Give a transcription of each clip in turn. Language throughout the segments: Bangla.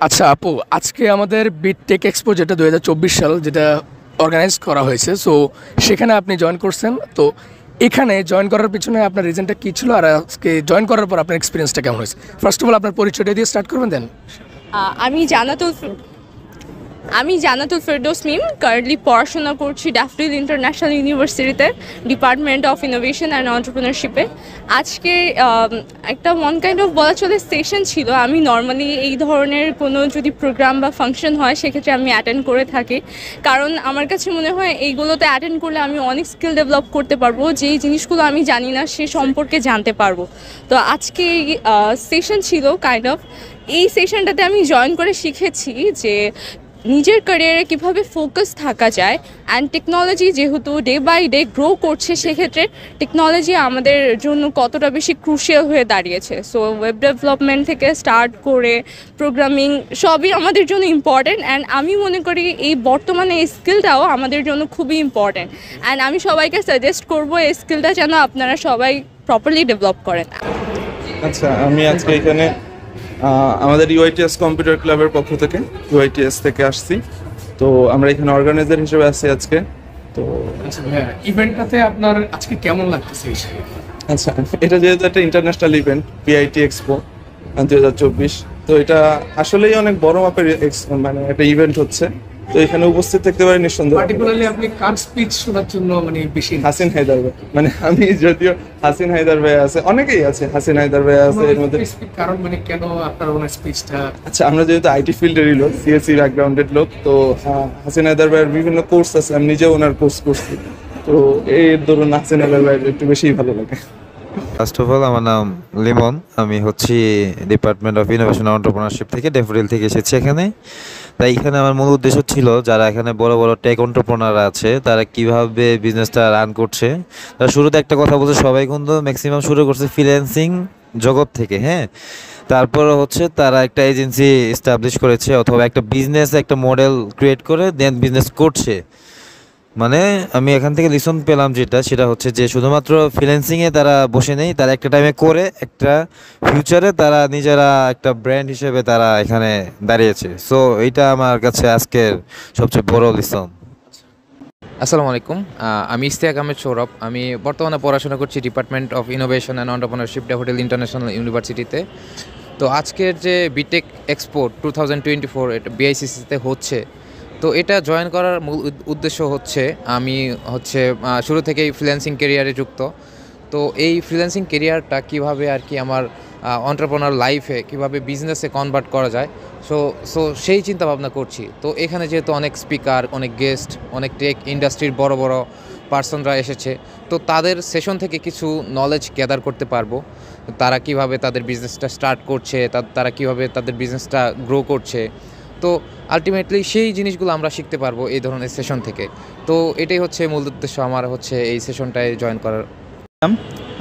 আচ্ছা আপু, আজকে আমাদের বিট টেক এক্সপো যেটা 2024 সাল যেটা অর্গানাইজ করা হয়েছে, সো সেখানে আপনি জয়েন করছেন। তো এখানে জয়েন করার পিছনে আপনার রিজনটা কী ছিল, আর আজকে জয়েন করার পর আপনার এক্সপিরিয়েন্সটা কেমন হয়েছে? ফার্স্ট অফ অল আপনার পরিচয়টা দিয়ে স্টার্ট করবেন দেন। আমি জান্নাতুল ফেরদৌস মিম, কারেন্টলি পড়াশোনা করছি ড্যাফোডিল ইন্টারন্যাশনাল ইউনিভার্সিটিতে, ডিপার্টমেন্ট অফ ইনোভেশন অ্যান্ড অন্টারপ্রেনারশিপে। আজকে একটা ওয়ান কাইন্ড অফ বলা চলে সেশন ছিল। আমি নর্মালি এই ধরনের কোনো যদি প্রোগ্রাম বা ফাংশন হয় সেক্ষেত্রে আমি অ্যাটেন্ড করে থাকি, কারণ আমার কাছে মনে হয় এইগুলোতে অ্যাটেন্ড করলে আমি অনেক স্কিল ডেভেলপ করতে পারবো, যেই জিনিসগুলো আমি জানি না সে সম্পর্কে জানতে পারবো। তো আজকে সেশন ছিল কাইন্ড অফ, এই সেশনটাতে আমি জয়েন করে শিখেছি যে নিজের ক্যারিয়ারে কীভাবে ফোকাস থাকা যায়। অ্যান্ড টেকনোলজি যেহেতু ডে বাই ডে গ্রো করছে, সেক্ষেত্রে টেকনোলজি আমাদের জন্য কতটা বেশি ক্রুশিয়াল হয়ে দাঁড়িয়েছে। সো ওয়েব ডেভেলপমেন্ট থেকে স্টার্ট করে প্রোগ্রামিং সবই আমাদের জন্য ইম্পর্ট্যান্ট। অ্যান্ড আমি মনে করি এই বর্তমানে এই স্কিলটাও আমাদের জন্য খুবই ইম্পর্ট্যান্ট। অ্যান্ড আমি সবাইকে সাজেস্ট করবো এই স্কিলটা যেন আপনারা সবাই প্রপারলি ডেভেলপ করেন। আচ্ছা, আমি আজকে এখানে আমাদের ইউআইটিএস কম্পিউটার ক্লাবের পক্ষ থেকে ইউআইটিএস থেকে আসছি। তো আমরা এখানে অর্গানাইজার হিসেবে আছি আজকে। তো আচ্ছা ভাইয়া, ইভেন্টটাতে আপনার আজকে কেমন লাগতেছে? আচ্ছা, এটা যেহেতু একটা ইন্টারন্যাশনাল ইভেন্ট, পিআইটি এক্সপো 2024, তো এটা আসলেই অনেক বড় মাপের মানে একটা ইভেন্ট হচ্ছে। তো এখানে উপস্থিত থাকতে পারি নিঃসন্দেহে। পার্টিকুলারলি আপনি কার স্পিচ শোনার জন্য মানে বেশি? হাসিন হায়দার ভাই, মানে আমি যদিও হাসিন হায়দার ভাই আছে, অনেকেই আছে, হাসিন হায়দার ভাই আছে এর মধ্যে। কারণ মানে কেন আপনার ওনার স্পিচটা? আচ্ছা, আমরা যেহেতু আইটি ফিল্ডেরই লোক, সিএসসি ব্যাকগ্রাউন্ডের লোক, তো হাসিন হায়দার ভাইয়ের বিভিন্ন কোর্স আছে, আমি নিজে ওনার কোর্স করছি। তো এর ধরুন হাসিন হায়দার ভাইয়ের একটু বেশিই ভালো লাগে। ফার্স্ট অফ অল আমার নাম লিমন, আমি হচ্ছি ডিপার্টমেন্ট অফ ইনোভেশন অন্টারপ্রেনারশিপ থেকে, ড্যাফোডিল থেকে এসেছি এখানে। তাই এখানে আমার মূল উদ্দেশ্য ছিল যারা এখানে বড় বড় টেক অন্টারপ্রেনার আছে তারা কিভাবে বিজনেসটা রান করছে। তারা শুরুতে একটা কথা বলছে, সবাই কিন্তু ম্যাক্সিমাম শুরু করছে ফ্রিল্যান্সিং জগৎ থেকে, হ্যাঁ। তারপর হচ্ছে তারা একটা এজেন্সি এস্টাবলিশ করেছে অথবা একটা বিজনেস একটা মডেল ক্রিয়েট করে দেন বিজনেস করছে। মানে আমি এখান থেকে লিসন পেলাম সেটা হচ্ছে যে শুধুমাত্র ফ্রিল্যান্সিংয়ে তারা বসে নেই, তারা একটা টাইমে করে একটা ফিউচারে তারা নিজেরা একটা ব্র্যান্ড হিসেবে তারা এখানে দাঁড়িয়েছে। সো এইটা আমার কাছে আজকের সবচেয়ে বড় লিসন। আসসালামু আলাইকুম, আমি ইশতিয়াক আহমেদ সৌরভ। আমি বর্তমানে পড়াশোনা করছি department of innovation and entrepreneurship, daffodil international ইউনিভার্সিটিতে। তো আজকের যে বিটেক এক্সপো 2024 এটা বিআইসিসিতে হচ্ছে, তো এটা জয়েন করার মূল উদ্দেশ্য হচ্ছে আমি শুরু থেকেই ফ্রিল্যান্সিং ক্যারিয়ারে যুক্ত। তো এই ফ্রিল্যান্সিং ক্যারিয়ারটা কীভাবে আর কি আমার এন্টারপ্রেনার লাইফে কীভাবে বিজনেসে কনভার্ট করা যায়, সো সেই চিন্তা ভাবনা করছি। তো এখানে যেহেতু অনেক স্পিকার, অনেক গেস্ট, অনেক টেক ইন্ডাস্ট্রির বড় বড় পার্সনরা এসেছে, তো তাদের সেশন থেকে কিছু নলেজ গ্যাদার করতে পারবো। তারা কিভাবে তাদের বিজনেসটা স্টার্ট করছে, তারা কিভাবে তাদের বিজনেসটা গ্রো করছে। তো আলটিমেটলি সেই জিনিসগুলো আমরা শিখতে পারবো এই ধরনের সেশন থেকে। তো এটাই হচ্ছে মূল উদ্দেশ্য আমার এই সেশনটায় জয়েন করার।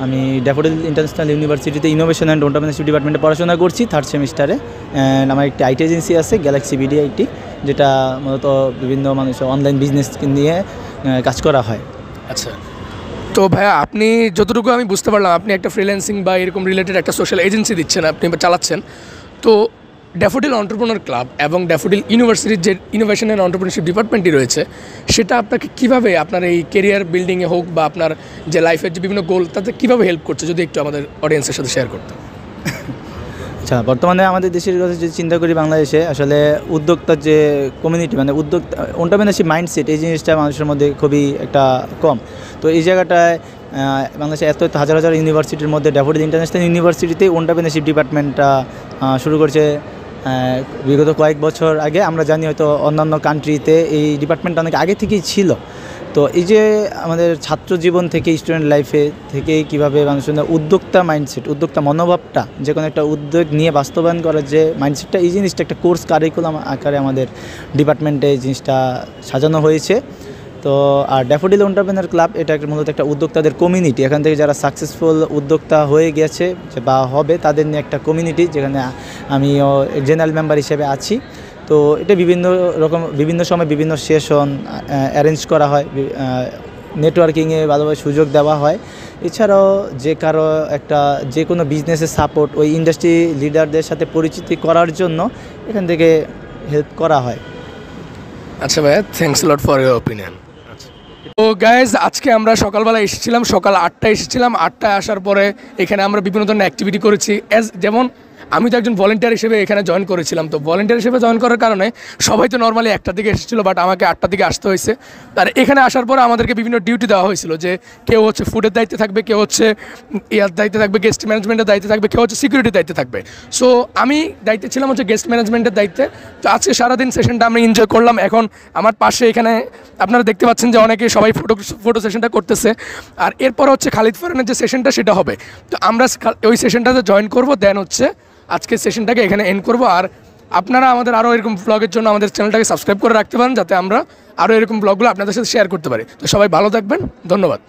আমি ড্যাফোডিল ইন্টারন্যাশনাল ইউনিভার্সিটিতে ইনোভেশন অ্যান্ড অন্টারপ্রেনারশিপ ডিপার্টমেন্টে পড়াশোনা করছি, 3rd সেমিস্টারে। অ্যান্ড আমার একটি আইটি এজেন্সি আছে, গ্যালাক্সি বিডি আইটি, যেটা মূলত বিভিন্ন মানুষের অনলাইন বিজনেস নিয়ে কাজ করা হয়। আচ্ছা, তো ভাইয়া আপনি যতটুকু আমি বুঝতে পারলাম, আপনি একটা ফ্রিল্যান্সিং বা এরকম রিলেটেড একটা সোশ্যাল এজেন্সি দিচ্ছেন, আপনি চালাচ্ছেন। তো ড্যাফোডিল এন্টারপ্রেনার ক্লাব এবং ড্যাফোডিল ইউনিভার্সিটির যে ইনোভেশন অ্যান্ড এন্টারপ্রেনারশিপ ডিপার্টমেন্টটি রয়েছে, সেটা আপনাকে কীভাবে আপনার এই কেরিয়ার বিল্ডিংয়ে হোক বা আপনার যে লাইফের যে বিভিন্ন গোল, তাতে কীভাবে হেল্প করছে, যদি একটু আমাদের অডিয়েন্সের সাথে শেয়ার করতেন। আচ্ছা, বর্তমানে আমাদের দেশের কথা যদি চিন্তা করি, বাংলাদেশে আসলে উদ্যোক্তার যে কমিউনিটি, মানে উদ্যোক্তা এন্টারপ্রেনারশিপ মাইন্ডসেট, এই জিনিসটা মানুষের মধ্যে খুবই একটা কম। তো এই জায়গাটায় বাংলাদেশে এত হাজার হাজার ইউনিভার্সিটির মধ্যে ড্যাফোডিল ইন্টারন্যাশনাল ইউনিভার্সিটিতে এন্টারপ্রেনারশিপ ডিপার্টমেন্টটা শুরু করছে বিগত কয়েক বছর আগে। আমরা জানি হয়তো অন্যান্য কান্ট্রিতে এই ডিপার্টমেন্টটা অনেক আগে থেকেই ছিল। তো এই যে আমাদের ছাত্র জীবন থেকে, স্টুডেন্ট লাইফে থেকে কীভাবে মানুষের উদ্যোক্তা মাইন্ডসেট, উদ্যোক্তা মনোভাবটা, যে কোনো একটা উদ্যোগ নিয়ে বাস্তবায়ন করার যে মাইন্ডসেটটা, এই জিনিসটা একটা কোর্স কারিকুলাম আকারে আমাদের ডিপার্টমেন্টে এই জিনিসটা সাজানো হয়েছে। তো আর ড্যাফোডিল এন্টারপ্রেনার ক্লাব এটা মূলত একটা উদ্যোক্তাদের কমিউনিটি। এখান থেকে যারা সাকসেসফুল উদ্যোক্তা হয়ে গেছে বা হবে, তাদের নিয়ে একটা কমিউনিটি, যেখানে আমিও জেনারেল মেম্বার হিসেবে আছি। তো এটা বিভিন্ন সময় বিভিন্ন সেশন অ্যারেঞ্জ করা হয়, নেটওয়ার্কিংয়ে ভালোভাবে সুযোগ দেওয়া হয়। এছাড়াও যে কোনো বিজনেসের সাপোর্ট ওই ইন্ডাস্ট্রি লিডারদের সাথে পরিচিতি করার জন্য এখান থেকে হেল্প করা হয়। আচ্ছা ভাইয়া, thanks lot for your opinion. তো গাইজ, আজকে আমরা সকালবেলা এসেছিলাম, সকাল 8টায় এসেছিলাম। 8টায় আসার পরে এখানে আমরা বিভিন্ন ধরনের অ্যাক্টিভিটি করেছি। যেমন আমি তো একজন ভলেন্টিয়ার হিসেবে এখানে জয়েন করেছিলাম। তো ভলেন্টিয়ার হিসেবে জয়েন করার কারণে সবাই তো নর্মালি 1টার দিকে এসেছিলো, বাট আমাকে 8টার দিকে আসতে হয়েছে। আর এখানে আসার পরে আমাদেরকে বিভিন্ন ডিউটি দেওয়া হয়েছিল, যে কেউ হচ্ছে ফুডের দায়িত্বে থাকবে, কেউ হচ্ছে ইয়ার দায়িত্বে থাকবে, গেস্ট ম্যানেজমেন্টের দায়িত্বে থাকবে, কেউ হচ্ছে সিকিউরিটির দায়িত্বে থাকবে। সো আমি দায়িত্বে ছিলাম হচ্ছে গেস্ট ম্যানেজমেন্টের দায়িত্বে। তো আজকে সারাদিন সেশনটা আমরা এনজয় করলাম। এখন আমার পাশে এখানে আপনারা দেখতে পাচ্ছেন যে অনেকে সবাই ফটো সেশনটা করতেছে। আর এরপর হচ্ছে খালিদ ফারহানের যে সেশনটা সেটা হবে। তো আমরা ওই সেশনটাতে জয়েন করবো, দেন হচ্ছে আজকের সেশনটাকে এখানে এন্ড করবো। আর আপনারা আমাদের আরও এরকম ব্লগের জন্য আমাদের চ্যানেলটাকে সাবস্ক্রাইব করে রাখতে পারেন, যাতে আমরা আরও এরকম ব্লগগুলো আপনাদের সাথে শেয়ার করতে পারি। তো সবাই ভালো থাকবেন, ধন্যবাদ।